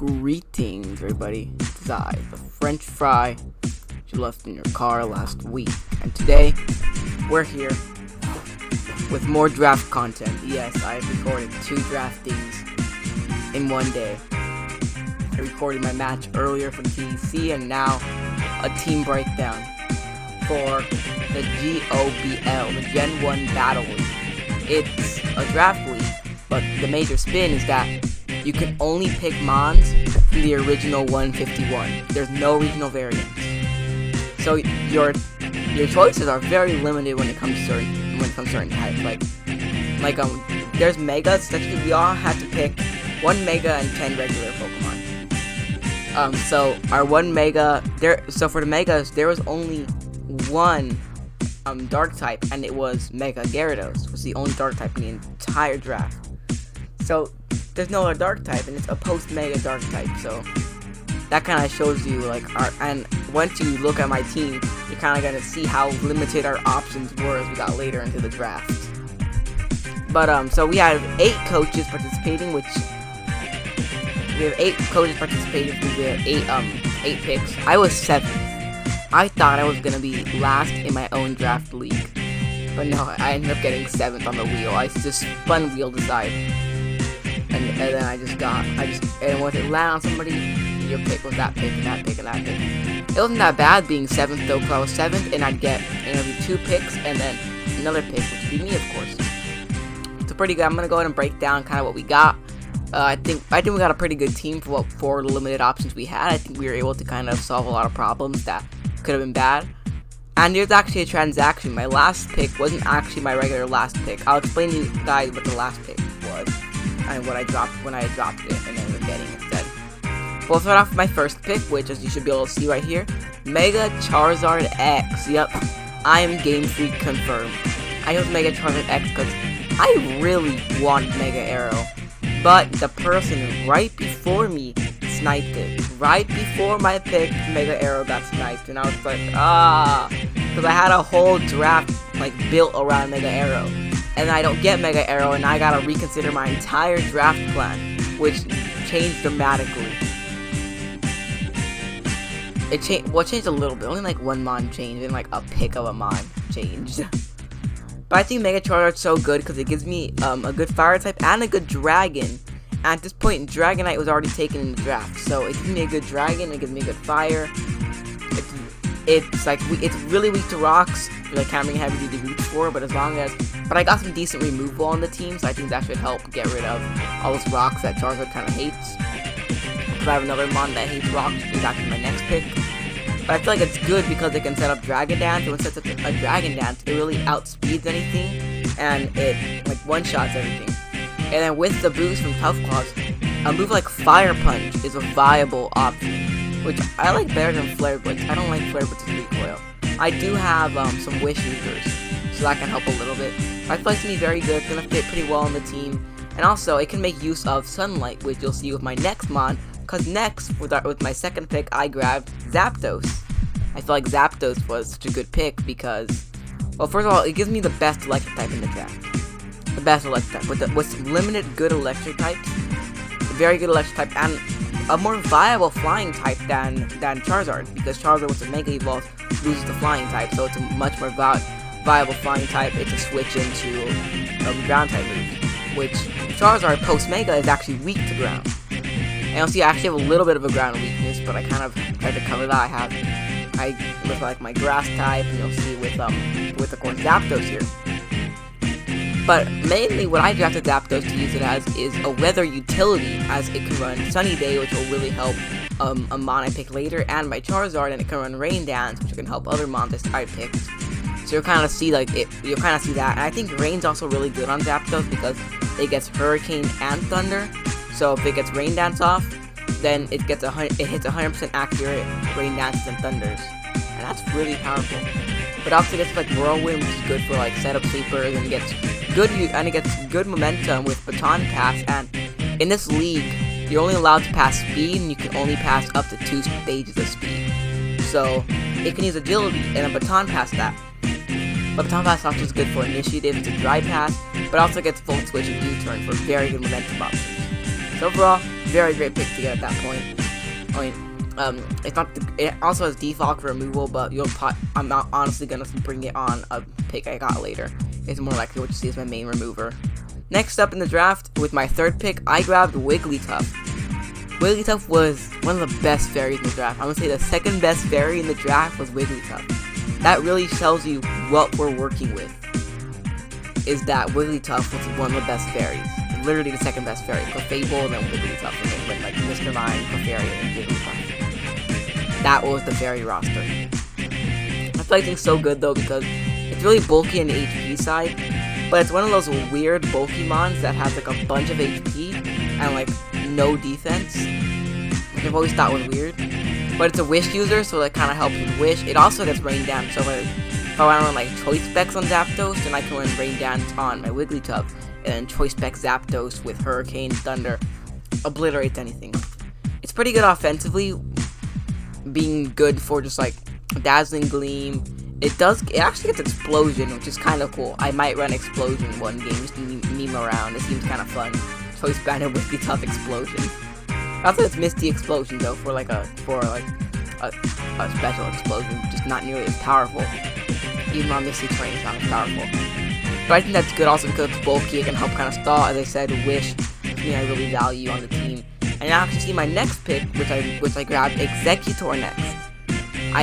Greetings, everybody. It's I, the French fry you left in your car last week, and today we're here with more draft content. Yes, I've recorded 2 draftings in one day. I recorded my match earlier for the TDC, and now a team breakdown for the GOBL, the Gen 1 Battle League. It's a draft league, but the major spin is that you can only pick mons from the original 151. There's no regional variants. So your choices are very limited when it comes to certain types. Like there's megas. Essentially, we all have to pick 1 mega and 10 regular Pokemon. So our 1 mega there. So for the megas, there was only 1 dark type, and it was Mega Gyarados. Was the only dark type in the entire draft. So there's no other dark type, and it's a post-mega dark type, so that kind of shows you, and once you look at my team, you're kind of going to see how limited our options were as we got later into the draft. But, so we have 8 coaches participating, through the 8 picks. I was 7th. I thought I was going to be last in my own draft league, but no, I ended up getting 7th on the wheel. I just spun wheel to side. And then and once it landed on somebody, your pick was that pick, and that pick, and that pick. It wasn't that bad being 7th though, because I was 7th, and I'd get maybe 2 picks, and then another pick, which would be me, of course. So pretty good. I'm gonna go ahead and break down kind of what we got. I think we got a pretty good team for the limited options we had. I think we were able to kind of solve a lot of problems that could have been bad. And there's actually a transaction. My last pick wasn't actually my regular last pick. I'll explain to you guys what the last pick was and what I dropped when I dropped it and ended up getting instead. We'll start off with my first pick, which, as you should be able to see right here, Mega Charizard X. Yep, I am Game Freak confirmed. I chose Mega Charizard X because I really want Mega Arrow, but the person right before me sniped it. Right before my pick, Mega Arrow got sniped, and I was like, because I had a whole draft built around Mega Arrow. And I don't get Mega Arrow, and I gotta reconsider my entire draft plan, which changed dramatically. It changed a little bit, only 1 mon changed, and a pick of a mon changed. But I think Mega Charizard's so good because it gives me a good fire type and a good dragon. And at this point, Dragonite was already taken in the draft, so it gives me a good dragon, it gives me a good fire. It's really weak to rocks, Cameron Heavy to reach for, but I got some decent removal on the team, so I think that should help get rid of all those rocks that Charizard kind of hates. Because I have another mon that hates rocks, which is actually my next pick. But I feel like it's good because it can set up Dragon Dance, and when it sets up a Dragon Dance, it really outspeeds anything, and it one-shots everything. And then with the boost from Tough Claws, a move like Fire Punch is a viable option, which I like better than Flare Blitz. I don't like Flare Blitz's recoil. I do have some Wish Users, so that can help a little bit. I feel like it's going to be very good. It's going to fit pretty well on the team. And also, it can make use of Sunlight, which you'll see with my next mon, because next, with my second pick, I grabbed Zapdos. I feel like Zapdos was such a good pick because, well, first of all, it gives me the best electric type in the draft. The best electric type, with some limited good electric types, a very good electric type, and a more viable flying type than Charizard, because Charizard with the Mega Evolve loses the flying type, so it's a much more viable flying type. It's a switch into ground type move, which Charizard post Mega is actually weak to ground. And you'll see I actually have a little bit of a ground weakness, but I kind of tried to cover that. I with my grass type, and you'll see with of course Zapdos here. But mainly what I drafted Zapdos to use it as is a weather utility, as it can run Sunny Day, which will really help a mon I pick later, and my Charizard, and it can run Rain Dance, which can help other mons I picked. So you'll kind of see that, and I think Rain's also really good on Zapdos because it gets Hurricane and Thunder. So if it gets Rain Dance off, then it hits 100% accurate Rain Dances and Thunders, and that's really powerful. But also it gets Whirlwind, which is good for setup sleepers, and it gets good momentum with Baton Pass. And in this league, you're only allowed to pass speed, and you can only pass up to 2 stages of speed. So it can use agility and a Baton Pass that. But Baton Pass also is good for initiative, it's a dry pass, but also gets Volt Switch and U-turn for very good momentum options. So overall, very great pick to get at that point. I mean, it's not. It also has defog for removal, but I'm not honestly gonna bring it on a pick I got later. It's more likely what you see as my main remover. Next up in the draft, with my third pick, I grabbed Wigglytuff. Wigglytuff was one of the best fairies in the draft. I'm gonna say the second best fairy in the draft was Wigglytuff. That really tells you what we're working with. Is that Wigglytuff was one of the best fairies. Literally the second best fairy. Clefable and then Wigglytuff, and then went like Mr. Mime, Clefairy, and Wigglytuff. That was the fairy roster. I feel like it's so good though because it's really bulky on the HP side, but it's one of those weird bulky mons that has like a bunch of HP and like no defense, which I've always thought was weird. But it's a wish user, so that kind of helps with wish. It also gets rain dance, so if I want to run like choice specs on Zapdos, then I can run rain dance on my Wigglytuff, and then choice spec Zapdos with Hurricane, Thunder, obliterates anything. It's pretty good offensively, being good for just like Dazzling Gleam. It actually gets Explosion, which is kind of cool. I might run Explosion one game just to meme around. It seems kind of fun. Choice banner with the tough Explosion. I also it's Misty Explosion though for a special explosion, just not nearly as powerful. Even on Misty Terrain, it's not as powerful. But I think that's good also because it's bulky. It can help kind of stall. As I said, Wish, something I really value on the team. And now you see my next pick, which I grabbed Exeggutor next.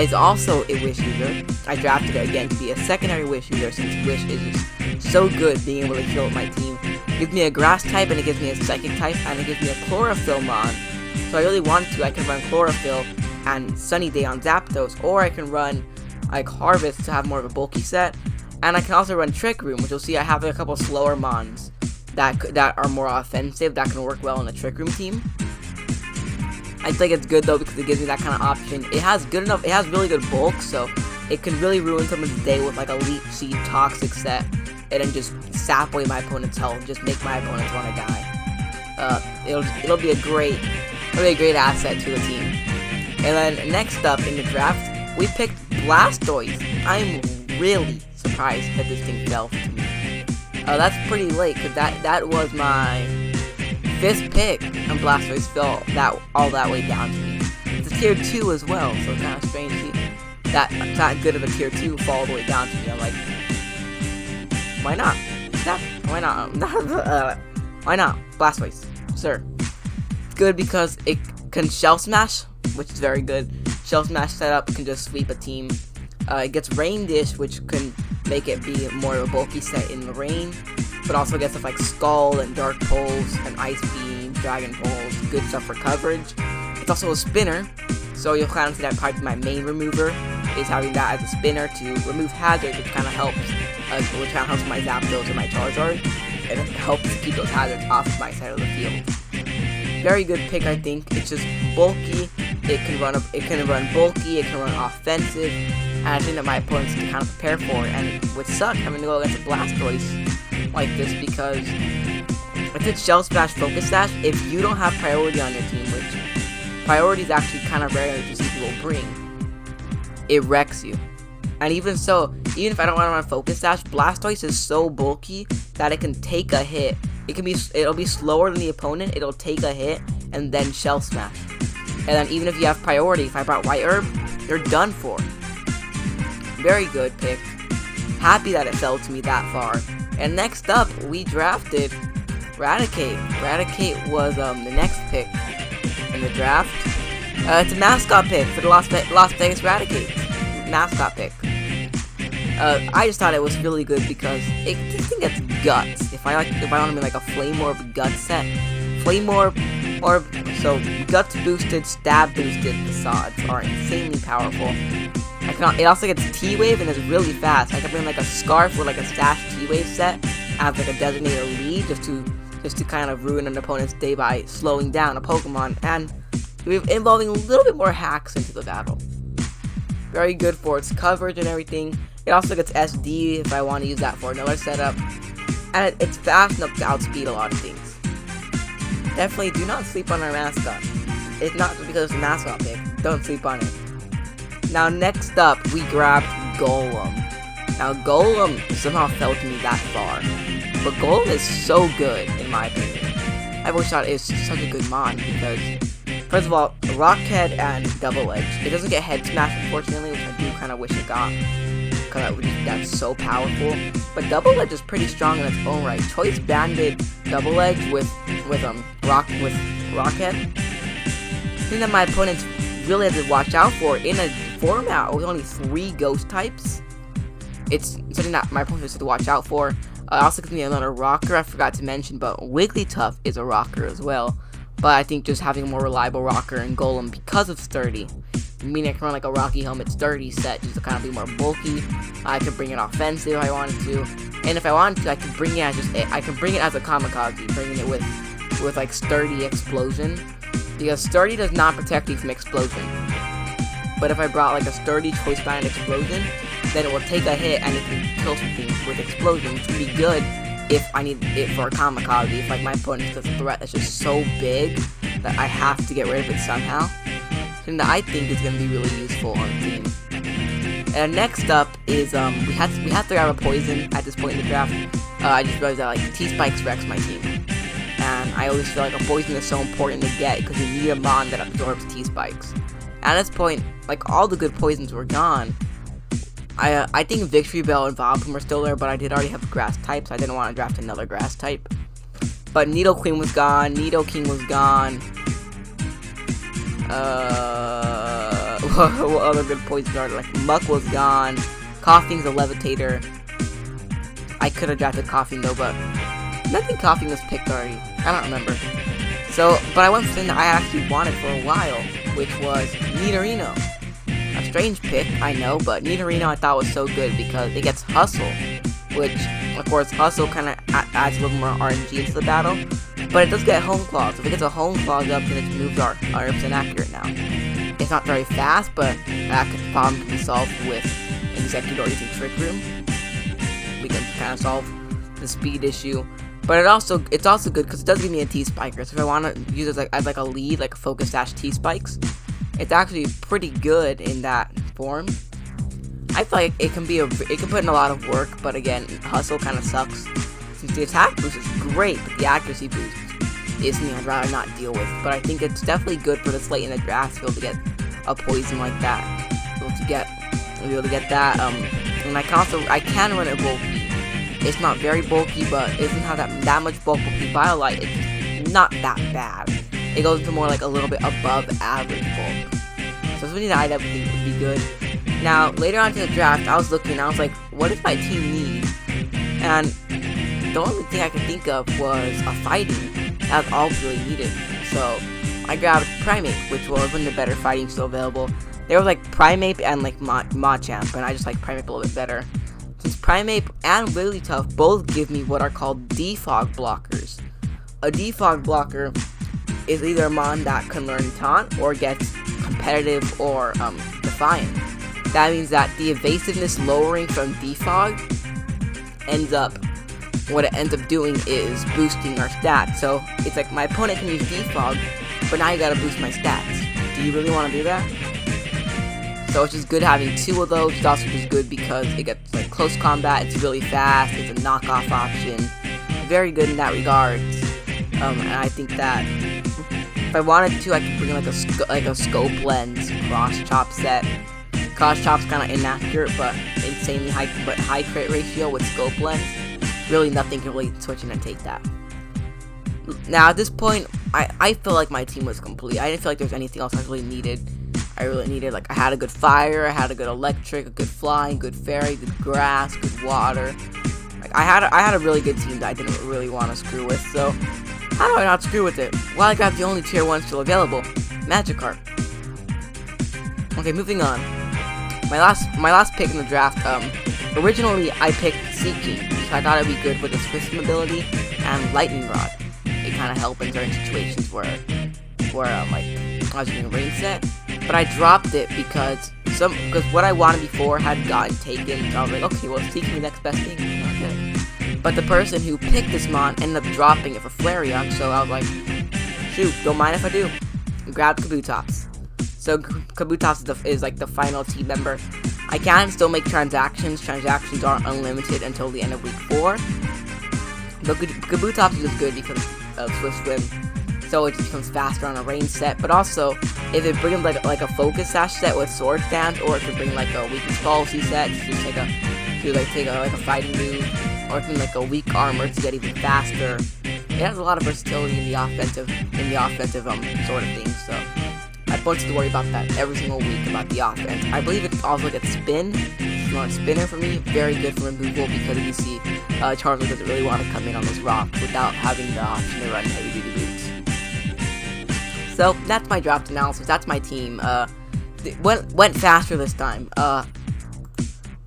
Is also a Wish user. I drafted it again to be a secondary Wish user since Wish is just so good being able to kill with my team. It gives me a Grass type and it gives me a Psychic type and it gives me a Chlorophyll mon. So I really want to. I can run Chlorophyll and Sunny Day on Zapdos, or I can run like Harvest to have more of a bulky set. And I can also run Trick Room, which you'll see I have a couple slower mons that are more offensive that can work well in the Trick Room team. I think it's good though because it gives me that kind of option. It has really good bulk, so it can really ruin someone's day with like a Leech Seed Toxic set, and then just sap away my opponent's health and just make my opponents want to die. It'll be a great asset to the team. And then next up in the draft, we picked Blastoise. I'm really surprised that this thing fell to me. That's pretty late because that was my 5th pick, and Blastoise fell all that way down to me. It's a tier 2 as well, so it's kind of strange to see that good of a tier 2 fall all the way down to me. I'm like, why not? Why not? Why not? Blastoise, sir. It's good because it can Shell Smash, which is very good. Shell Smash setup can just sweep a team. It gets Rain Dish, which can make it be more of a bulky set in the rain, but also gets stuff like Skull and Dark Pulse and Ice Beam, Dragon Pulse, good stuff for coverage. It's also a spinner, so you'll kind of see that probably my main remover is having that as a spinner to remove hazards, which kind of helps my Zapdos and my Charizard, and it helps keep those hazards off of my side of the field. Very good pick, I think. It's just bulky. It can run bulky. It can run offensive, and I think that my opponents can kind of prepare for it. And it would suck having to go against a Blastoise like this because if it's Shell Smash, Focus Sash, if you don't have priority on your team, which priority is actually kind of rare to see people bring, it wrecks you. And even so, even if I don't want to run Focus Sash, Blastoise is so bulky that it can take a hit. It'll be slower than the opponent, it'll take a hit, and then Shell Smash. And then even if you have priority, if I brought White Herb, you're done for. Very good pick. Happy that it fell to me that far. And next up, we drafted Radicate. Radicate was the next pick in the draft. It's a mascot pick for the Las Vegas Radicate. Mascot pick. I just thought it was really good because this thing gets guts. If I want to be like a Flame Orb gut set, Flame Orb, so guts boosted, stab boosted facades are insanely powerful. It also gets T-Wave and is really fast. I can bring like a Scarf or like a Sash T-Wave set as like a designated lead just to kind of ruin an opponent's day by slowing down a Pokemon and involving a little bit more hacks into the battle. Very good for its coverage and everything. It also gets SD if I want to use that for another setup. And it's fast enough to outspeed a lot of things. Definitely do not sleep on our mascot. It's not just because it's a mascot pick. Don't sleep on it. Now next up, we grabbed Gollum. Now Gollum somehow fell to me that far. But Gollum is so good, in my opinion. I I've always thought it's such a good mon because, first of all, Rockhead and Double Edge. It doesn't get Head Smash, unfortunately, which I do kind of wish it got, because that's so powerful. But Double Edge is pretty strong in its own right. Choice banded Double Edge with Rockhead. The thing that my opponents really have to watch out for in a format with only 3 ghost types, it's something that my opponents have to watch out for. Also gives me another rocker I forgot to mention, but Wigglytuff is a rocker as well. But I think just having a more reliable rocker in Gollum because of sturdy, meaning I can run like a Rocky Helmet sturdy set just to kind of be more bulky. I can bring it offensive if I wanted to, and if I wanted to, I can bring it as a kamikaze, bringing it with like sturdy explosion, because sturdy does not protect you from explosion. But if I brought like a sturdy choice banded explosion, then it will take a hit and it can kill something with explosion, which would be good if I need it for a kamikaze. If like my opponent has a threat that's just so big that I have to get rid of it somehow, something that I think is going to be really useful on the team. And next up is we have to grab a poison at this point in the draft. I just realized that like T-Spikes wrecks my team, and I always feel like a poison is so important to get because you need a mon that absorbs T-Spikes. At this point, like all the good poisons were gone. I think Victory Bell and Vileplume are still there, but I did already have grass types. So I didn't want to draft another grass type. But Nidoqueen was gone, Nidoking was gone. What other good poisons are there? Like Muck was gone. Coughing's a levitator. I could have drafted Coughing though, but I think Coughing was picked already. I don't remember. So, but I went for something that I actually wanted for a while, which was Nidorino. A strange pick, I know, but Nidorino I thought was so good because it gets Hustle, which, of course, Hustle kind of adds a little more RNG into the battle, but it does get Home Claws. If it gets a Home Claws up, then its moves are 100% accurate now. It's not very fast, but that problem can be solved with Exeggutor using Trick Room. We can kind of solve the speed issue, but it's also good because it does give me a T-Spiker, so if I want to use it as like a lead, like a Focus Dash T-Spikes, it's actually pretty good in that form. I feel like it can put in a lot of work, but again, Hustle kind of sucks. Since the attack boost is great, but the accuracy boost is something I'd rather not deal with. But I think it's definitely good for this late in the draft to be able to get a poison like that. Be able to get that. And I can run it bulky. It's not very bulky, but it doesn't have that much bulk with the Violite. It's not that bad. It goes to more like a little bit above average bulk. So it's something that I definitely think would be good. Now, later on to the draft, I was looking and I was like, what does my team need? And the only thing I could think of was a fighting. That's all really needed. So I grabbed Primeape, which was one of the better fighting still available. There was like Primeape and like Machamp, and I just like Primeape a little bit better. Since Primeape and Wigglytuff both give me what are called defog blockers. A defog blocker is either a mon that can learn Taunt or gets competitive or Defiant. That means that the evasiveness lowering from defog what it ends up doing is boosting our stats. So it's like my opponent can use defog, but now you gotta boost my stats. Do you really want to do that? So it's just good having 2 of those. It's also just good because it gets like close combat, it's really fast, it's a knockoff option. Very good in that regard. And I think that if I wanted to, I could bring like a scope lens cross chop set. Cross chop's kind of inaccurate, but insanely high crit ratio with scope lens. Really, nothing can really switch in and take that. Now at this point, I feel like my team was complete. I didn't feel like there was anything else I really needed. Like I had a good fire, I had a good electric, a good flying, good fairy, good grass, good water. Like I had a really good team that I didn't really want to screw with. So how do I not screw with it? Well, I got the only tier 1 still available, Magikarp. Okay, moving on. My last pick in the draft. Originally I picked Seeking because I thought it'd be good with its System ability and Lightning Rod. It kind of helped in certain situations where like I was doing rain set. But I dropped it because what I wanted before had gotten taken. So I was like, okay, well, Seeking the next best thing. Okay. But the person who picked this mon ended up dropping it for Flareon, so I was like, shoot, don't mind if I do. Grabbed Kabutops. So Kabutops is like the final team member. I can still make transactions. Transactions aren't unlimited until the end of week 4. But Kabutops is just good because Swift Swim, so it just becomes faster on a range set. But also, if it brings like a Focus Sash set with Sword Stance, or it could bring like a Weakness Policy set, just take a fighting move, or it can like a weak armor to get even faster. It has a lot of versatility in the offensive sort of things. So I don't have to worry about that every single week about the offense. I believe it also gets Spin. It's not a spinner for me. Very good for removal because you see Charizard doesn't really want to come in on those rocks without having the option to run heavy duty boots. So that's my draft analysis. That's my team. Went faster this time.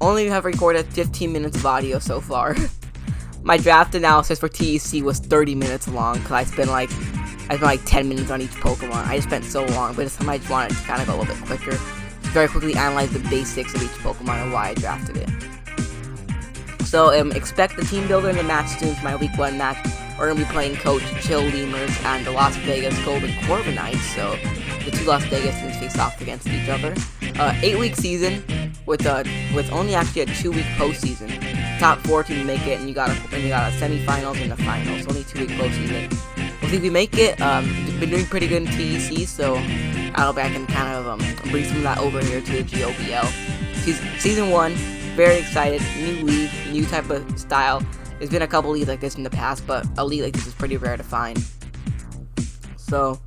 Only have recorded 15 minutes of audio so far. My draft analysis for TEC was 30 minutes long because I spent like 10 minutes on each Pokemon. I just spent so long, but this time I just wanted to kind of go a little bit quicker. Very quickly analyze the basics of each Pokemon and why I drafted it. So expect the team builder and the match soon for my week 1 match. We're going to be playing Coach Chill Lemurs and the Las Vegas Golden Corviknights. So the two Las Vegas teams face off against each other. 8-week season with only actually a 2-week postseason. Top 4 team make it, and you got a semifinals and a finals. Only 2-week postseason. We'll see if we make it. Been doing pretty good in TEC, so I hope I can kind of bring some of that over here to the GOBL. Season 1, very excited. New league, new type of style. There's been a couple leagues like this in the past, but a league like this is pretty rare to find. So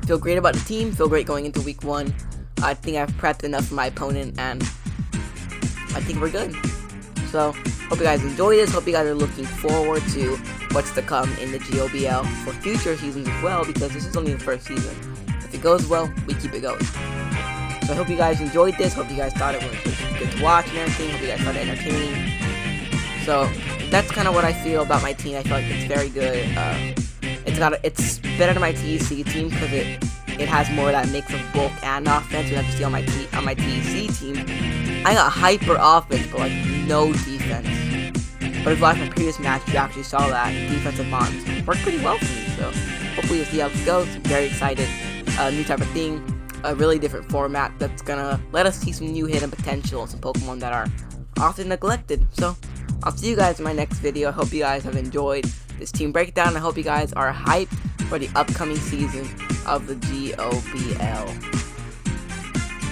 feel great about the team. Feel great going into week 1. I think I've prepped enough for my opponent, and I think we're good. So, hope you guys enjoy this. Hope you guys are looking forward to what's to come in the GOBL for future seasons as well, because this is only the first season. If it goes well, we keep it going. So I hope you guys enjoyed this. Hope you guys thought it was good to watch and everything. Hope you guys found it entertaining. So that's kind of what I feel about my team. I feel like it's very good. It's better than my TEC team because it has more of that mix of bulk and offense. You have to see on my TEC team, I got hyper offense, but like no defense. But if you watched my previous match, you actually saw that defensive mons worked pretty well for me. So hopefully you'll see how this goes. I'm very excited. New type of thing, a really different format that's gonna let us see some new hidden potential and some Pokemon that are often neglected. So I'll see you guys in my next video. I hope you guys have enjoyed this team breakdown. I hope you guys are hyped for the upcoming season of the GOBL.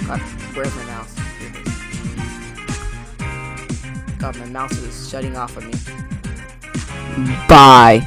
God, where's my mouse? God, my mouse is shutting off on me. Bye.